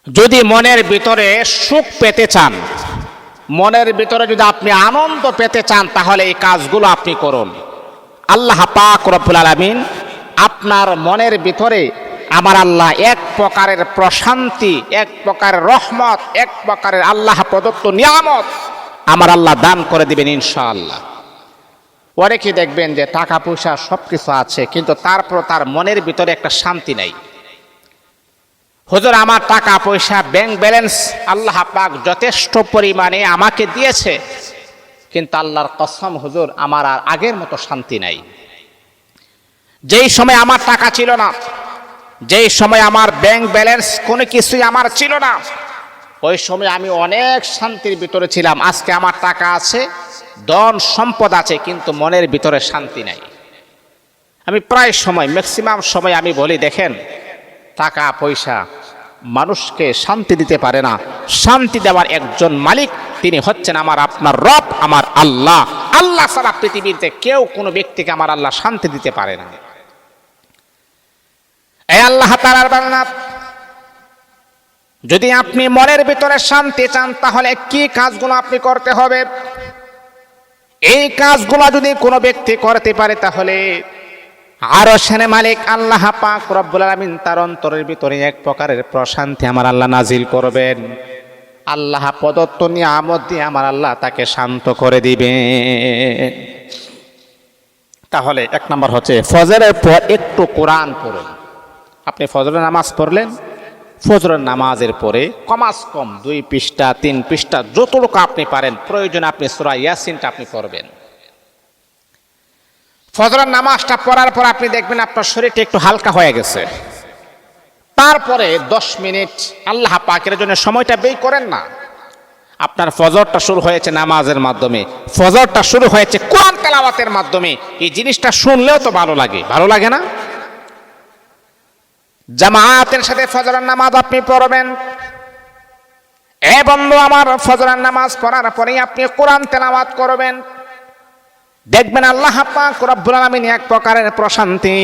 যদি মনের ভিতরে সুখ পেতে চান, মনের ভিতরে যদি আপনি আনন্দ পেতে চান, তাহলে এই কাজগুলো আপনি করুন। আল্লাহ পাক রব্বুল আলামিন আপনার মনের ভিতরে আমার আল্লাহ এক প্রকারের প্রশান্তি, এক প্রকারের রহমত, এক প্রকারের আল্লাহ প্রদত্ত নিয়ামত আমার আল্লাহ দান করে দিবেন ইনশাআল্লাহ। অনেকে দেখবেন যে টাকা পয়সা সবকিছু আছে, কিন্তু তারপর তার মনের ভিতরে একটা শান্তি নেই। হুজুর আমার টাকা পয়সা ব্যাংক ব্যালেন্স আল্লাহ পাক যথেষ্ট পরিমাণে আমাকে দিয়েছে, কিন্তু আল্লাহর কসম হুজুর আমার আর আগের মতো শান্তি নাই। যেই সময় আমার টাকা ছিল না, যেই সময় আমার ব্যাংক ব্যালেন্স কোনো কিছুই আমার ছিল না, ওই সময় আমি অনেক শান্তির ভিতরে ছিলাম। আজকে আমার টাকা আছে, ধন সম্পদ আছে, কিন্তু মনের ভিতরে শান্তি নাই। আমি প্রায় সময় ম্যাক্সিমাম সময় আমি বলি, দেখেন টাকা পয়সা মানুষকে শান্তি দিতে পারে না। শান্তি দেওয়ার একজন মালিক, তিনি হচ্ছেন আমার আপনার রব, আমার আল্লাহ। আল্লাহ ছাড়া পৃথিবীতে কেউ কোনো ব্যক্তিকে আমার আল্লাহ শান্তি দিতে পারে না। এই আল্লাহ তাআলার বান্দা, যদি আপনি মনের ভিতরে শান্তি চান, তাহলে কি কাজগুলো আপনি করতে হবে? এই কাজগুলো যদি কোনো ব্যক্তি করতে পারে, তাহলে আরশের মালিক আল্লাহ পাক রব্বুল আলামিন তার অন্তরের ভিতরে এক প্রকারের প্রশান্তি আমার আল্লাহ নাজিল করবেন। আল্লাহ প্রদত্ত নিয়ামত দিয়ে আমার আল্লাহ তাকে শান্ত করে দিবেন। তাহলে এক নম্বর হচ্ছে ফজরের পর একটু কোরআন পড়ুন। আপনি ফজরের নামাজ পড়লেন, ফজরের নামাজের পরে কমাস কম 2 পৃষ্ঠা 3 পৃষ্ঠা যতটুকু আপনি পারেন, প্রয়োজন আপনি সূরা ইয়াসিনটা আপনি পড়বেন। ফজরের নামাজটা পড়ার পর আপনি দেখবেন আপনার শরীরটা একটু হালকা হয়ে গেছে। তারপরে 10 মিনিট আল্লাহ পাকের জন্য সময়টা ব্যয় করেন না। আপনার ফজরটা শুরু হয়েছে নামাজের মাধ্যমে, ফজরটা শুরু হয়েছে কোরআন তেলাওয়াতের মাধ্যমে। এই জিনিসটা শুনলেও তো ভালো লাগে, ভালো লাগে না? জামাতের সাথে ফজরের নামাজ আপনি পড়বেন। এ বন্ধু আমার, ফজরের নামাজ পড়ার পরেই আপনি কোরআন তেলাওয়াত করবেন। দেখবেন আল্লাহ পাক রব্বুল আলামিন এক প্রকারের প্রশান্তি,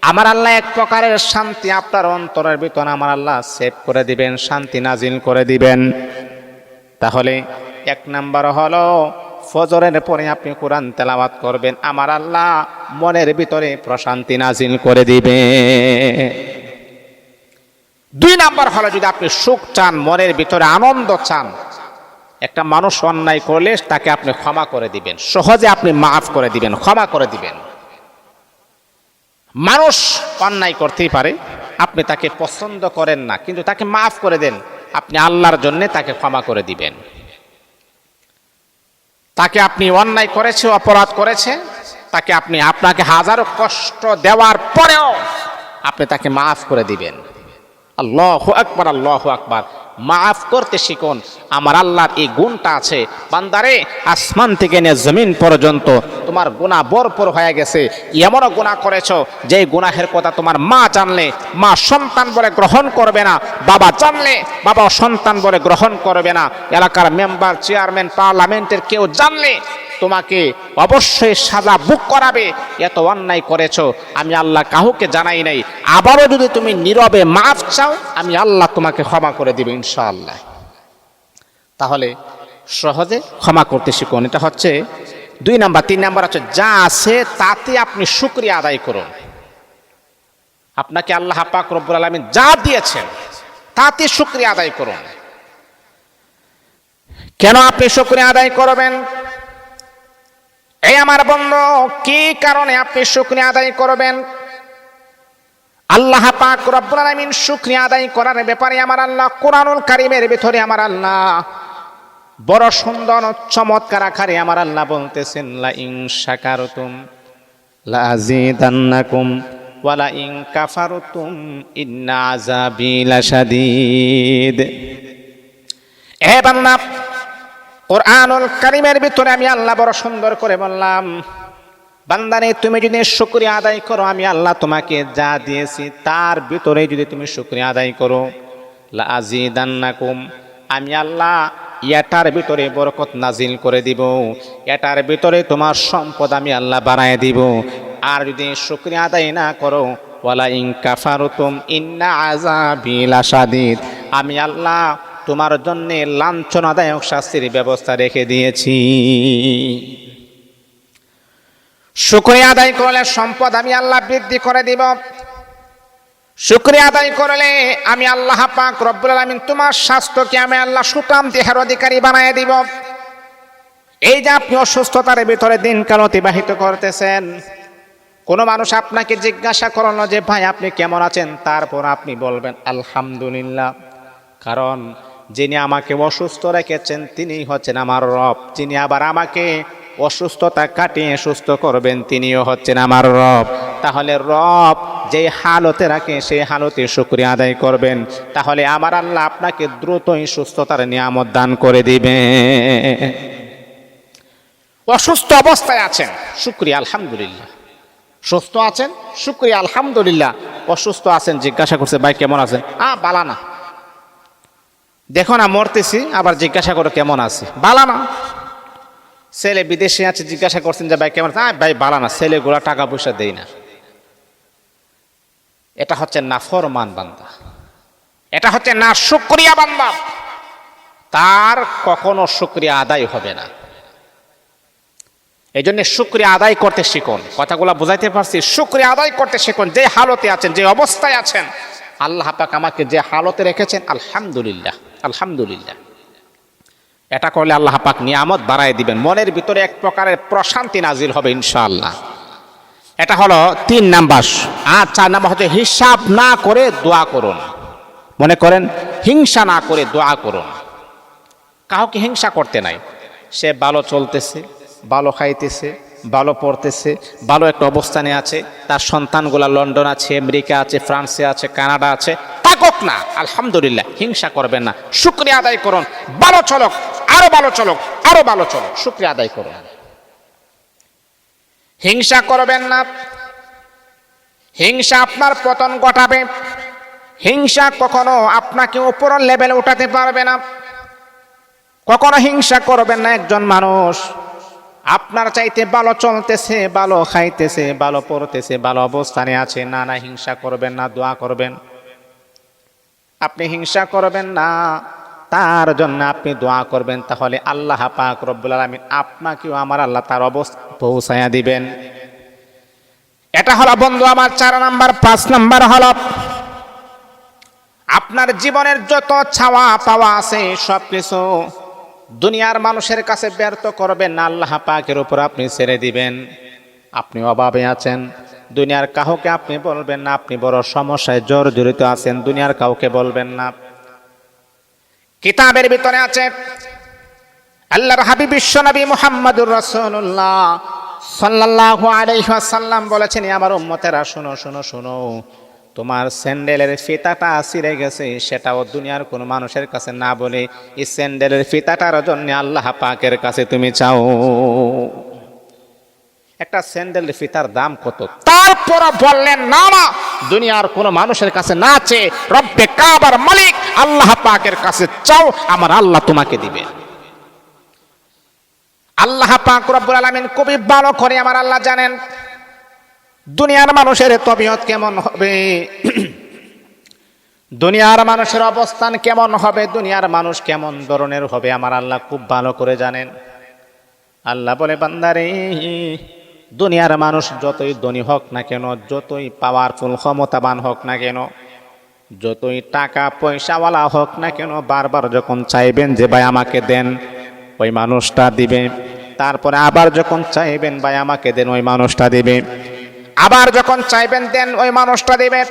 আমার আল্লাহ এক প্রকারের শান্তি আপনার অন্তরের ভিতরে আমার আল্লাহ সেভ করে দিবেন, শান্তি নাজিল করে দিবেন। তাহলে এক নাম্বার হলো ফজরের পরে আপনি কোরআন তেলাওয়াত করবেন, আমার আল্লাহ মনের ভিতরে প্রশান্তি নাজিল করে দিবেন। 2 নাম্বার হলো যদি আপনি সুখ চান, মনের ভিতরে আনন্দ চান, একটা মানুষ অন্যায় করলে তাকে আপনি ক্ষমা করে দিবেন, সহজে আপনি মাফ করে দিবেন, ক্ষমা করে দিবেন। মানুষ অন্যায় করতেই পারে, আপনি তাকে পছন্দ করেন না, কিন্তু তাকে মাফ করে দেন, আপনি আল্লাহর জন্য তাকে ক্ষমা করে দিবেন। তাকে আপনি অন্যায় করেছে, অপরাধ করেছে, তাকে আপনাকে হাজারো কষ্ট দেওয়ার পরেও আপনি তাকে মাফ করে দিবেন। আল্লাহু আকবার, আল্লাহু আকবার। মাফ করতে শিখুন। আমার আল্লাহর এই গুণটা আছে। বান্দারে, আসমান থেকে নিয়ে জমিন পর্যন্ত তোমার গুনাহ ভরপুর হয়ে গেছে। এমনও গুনাহ করেছো যে গুনাহের কথা তোমার মা জানলে মা সন্তান বলে গ্রহণ করবে না, বাবা জানলে বাবা সন্তান বলে গ্রহণ করবে না, এলাকার মেম্বার, চেয়ারম্যান, পার্লামেন্টের কেউ জানলে তোমাকে অবশ্যই সাজা ভোগ করাবে। এত অন্যায় করেছো, আমি আল্লাহ কাউকে জানাই নাই। আবারও যদি তুমি নীরবে মাফ চাও, আমি আল্লাহ তোমাকে ক্ষমা করে দিবে ইনশাআল্লাহ। তাহলে সহজে ক্ষমা করতে শিখুন। এটা হচ্ছে 2 নাম্বার। 3 নাম্বার হচ্ছে যা আছে তাতে আপনি শুকরিয়া আদায় করুন। আপনাকে আল্লাহ পাক রব্বুল আলামিন যা দিয়েছেন তাতে শুকরিয়া আদায় করুন। কেন আপনি শুকরিয়া আদায় করবেন? এই আমার বন্ধু, কি কারণে আপনি শুকরিয়া আদায় করবেন? আল্লাহ পাক রব্বুল আলামিন শুকরিয়া আদায় করার ব্যাপারে আমার আল্লাহ কোরআনুল কারীমের ভিতরে আমার আল্লাহ বড় সুন্দর চমৎকার আকারে আমার আল্লাহ বলতেছেন, লা ইন শাকারতুম লা আযীদান্নাকুম ওয়া লা ইন কাফারতুম ইন্না আযাবি লাশাদীদ। এ বান্দা, কোরআনুল কারীমের ভিতরে আমি আল্লাহ বড় সুন্দর করে বললাম, বান্দারে তুমি যদি শুকরিয়া আদায় করো, আমি আল্লাহ তোমাকে যা দিয়েছি তার ভিতরে যদি তুমি শুকরিয়া আদায় করো, লা আযীদান্নাকুম, আমি আল্লাহ এটার ভিতরে বরকত নাজিল করে দিব, এটার ভিতরে তোমার সম্পদ আমি আল্লাহ বাড়ায় দিব। আর যদি শুকরিয়া আদায় না করো, ওয়ালা ইন কাফারতুম ইন্না আযাবি লাশাদীদ, আমি আল্লাহ তোমার জন্য লাঞ্ছনাদায়ক শাস্তির ব্যবস্থা রেখে দিয়েছি। শুকরিয়া আদায় করলে সম্পদ আমি আল্লাহ বৃদ্ধি করে দিব। শুকরিয়া আদায় করলে আমি আল্লাহ পাক রব্বুল আলামিন তোমার স্বাস্থ্যকে আমি আল্লাহ সুঠাম দেহের অধিকারী বানিয়ে দিব। এই যে আপনি অসুস্থতার ভিতরে দিনকাল অতিবাহিত করতেছেন, কোনো মানুষ আপনাকে জিজ্ঞাসা করলো যে ভাই আপনি কেমন আছেন, তারপর আপনি বলবেন আলহামদুলিল্লাহ। কারণ যিনি আমাকে অসুস্থ রেখেছেন তিনিই হচ্ছেন আমার রব, যিনি আবার আমাকে অসুস্থতা কাটিয়ে সুস্থ করবেন তিনিও হচ্ছেন আমার রব। তাহলে রব যে হালতে রাখে সেই হালতে শুকরিয়া আদায় করবেন, তাহলে আমার আল্লাহ আপনাকে দ্রুতই সুস্থতার নিয়ামত দান করে দিবে। অসুস্থ অবস্থায় আছেন, শুকরিয়া আলহামদুলিল্লাহ। সুস্থ আছেন, শুকরিয়া আলহামদুলিল্লাহ। অসুস্থ আছেন, জিজ্ঞাসা করছে ভাই কেমন আছেন, বালা না। দেখো না মরতেছি, আবার জিজ্ঞাসা করো কেমন আছে, বালা না। ছেলে বিদেশে আছে, জিজ্ঞাসা করছেন যে ভাই কেমন আছে, ভাই বালা না, ছেলেগুলা টাকা পয়সা দেয় না। এটা হচ্ছে নাফরমান বান্দা, এটা হচ্ছে না শুকরিয়া বান্দা, তার কখনো শুকরিয়া আদায় হবে না। এই জন্য শুকরিয়া আদায় করতে শিখুন। কথাগুলো বুঝাইতে পারছি? শুকরিয়া আদায় করতে শিখুন। যে হালতে আছেন, যে অবস্থায় আছেন, আল্লাহ পাক আমাকে যে হালতে রেখেছেন, আলহামদুলিল্লাহ আলহামদুলিল্লাহ। এটা করলে আল্লাহ পাক নিয়ামত বাড়ায় দিবেন, মনের ভিতরে এক প্রকারের প্রশান্তি নাজিল হবে ইনশাআল্লাহ। এটা হলো 3 নাম্বার। আর 4 নাম্বার হচ্ছে হিসাব না করে দোয়া করুন। মনে করেন হিংসা না করে দোয়া করুন। কাউকে হিংসা করতে নাই, সে ভালো চলতেছে, ভালো খাইতেছে, ভালো পড়তেছে, ভালো একটা অবস্থানে আছে, তার সন্তানগুলা লন্ডন আছে, আমেরিকা আছে, ফ্রান্সে আছে, কানাডা আছে, থাকুক না, আলহামদুলিল্লাহ। হিংসা করবেন না, শুকরিয়া আদায় করুন। ভালো চলক, আরো ভালো চলক, আরো ভালো চলক, শুকরিয়া আদায় করুন। হিংসা করবেন না, হিংসা আপনার পতন ঘটাবে। হিংসা কখনো আপনাকে উপরের লেভেলে উঠাতে পারবে না। কখনো হিংসা করবেন না। একজন মানুষ আপনার চাইতে ভালো চলতেছে, ভালো খাইতেছে, ভালো পড়তেছে, ভালো অবস্থানে আছে, না না হিংসা করবেন না, দোয়া করবেন। আপনি হিংসা করবেন না, তার জন্য আপনি দোয়া করবেন, তাহলে আল্লাহ পাক রব্বুল আলামিন আপনাকেও আমার আল্লাহ তার অবস্থা পৌঁছায়া দিবেন। এটা হলো বন্ধু আমার 4 নাম্বার। 5 নাম্বার হলো আপনার জীবনের যত চাওয়া পাওয়া আছে সবকিছু দুনিয়ার মানুষের কাছে ব্যর্থ করবেন না, আল্লাহ পাকের উপর আপনি ছেড়ে দিবেন। আপনি অভাবে আছেন, দুনিয়ার কাউকে আপনি বলবেন না। আপনি বড় সমস্যায় জর্জরিত আছেন, দুনিয়ার কাউকে বলবেন না। কিতাবের ভিতরে আছে আল্লাহর হাবিব বিশ্বনবী মুহাম্মদুর রাসূলুল্লাহ সাল্লাল্লাহু আলাইহি ওয়াসাল্লাম বলেছেন, আমার উম্মতেরা শোনো শোনো শোনো, তোমার স্যান্ডেলের ফিতাটা ছিঁড়ে গেছে, সেটাও দুনিয়ার কোনো মানুষের কাছে না বলে এই স্যান্ডেলের ফিতাটার জন্য আল্লাহ পাকের কাছে তুমি চাও। একটা স্যান্ডেলের ফিতার দাম কত? তারপর বললেন না না, দুনিয়ার কোনো মানুষের কাছে না চেয়ে রব্বে কাবার মালিক আল্লাহ পাকের কাছে চাও, আমার আল্লাহ তোমাকে দিবে। আল্লাহ পাক রব্বুল আলামিন খুবই ভালো করে আমার আল্লাহ জানেন দুনিয়ার মানুষের তবিয়ত কেমন হবে, দুনিয়ার মানুষের অবস্থান কেমন হবে, দুনিয়ার মানুষ কেমন ধরনের হবে, আমার আল্লাহ খুব ভালো করে জানেন। আল্লাহ বলে, বান্দারে, দুনিয়ার মানুষ যতই ধনী হোক না কেন, যতই পাওয়ারফুল ক্ষমতাবান হোক না কেন, যতই টাকা পয়সাওয়ালা হোক না কেন, বারবার যখন চাইবেন যে ভাই আমাকে দেন, ওই মানুষটা দিবে। তারপরে আবার যখন চাইবেন ভাই আমাকে দেন, ওই মানুষটা দিবে। আবার যখন চাইবেন দেন, ওই মানুষটা দিবে।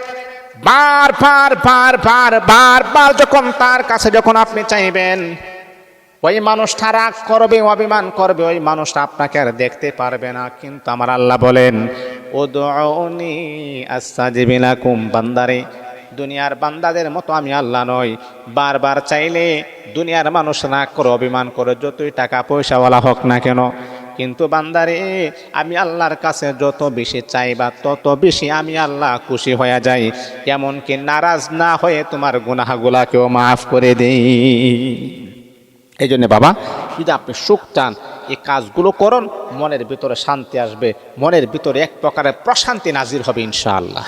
বারবার বারবার বারবার যখন তার কাছে যখন আপনি চাইবেন, ওই মানুষটা রাগ করবে, অভিমান করবে, ওই মানুষটা আপনাকে আর দেখতে পারবে না। কিন্তু আমার আল্লাহ বলেন, উদউনি আস্তাজিব লাকুম। বান্দারে, দুনিয়ার বান্দাদের মতো আমি আল্লাহ নই, বারবার চাইলে দুনিয়ার মানুষ রাগ করে, অভিমান করে, যতই টাকা পয়সাওয়ালা হোক না কেন। কিন্তু বান্দারে, আমি আল্লাহর কাছে যত বেশি চাইবা তত বেশি আমি আল্লাহ খুশি হয়ে যাই, এমনকি নারাজ না হয়ে তোমার গুনাহগুলাকেও মাফ করে দেই। এই জন্য বাবা, যদি আপনি সুখ চান, এই কাজগুলো করুন, মনের ভিতরে শান্তি আসবে, মনের ভিতরে এক প্রকারের প্রশান্তি নাজির হবে ইনশাআল্লাহ।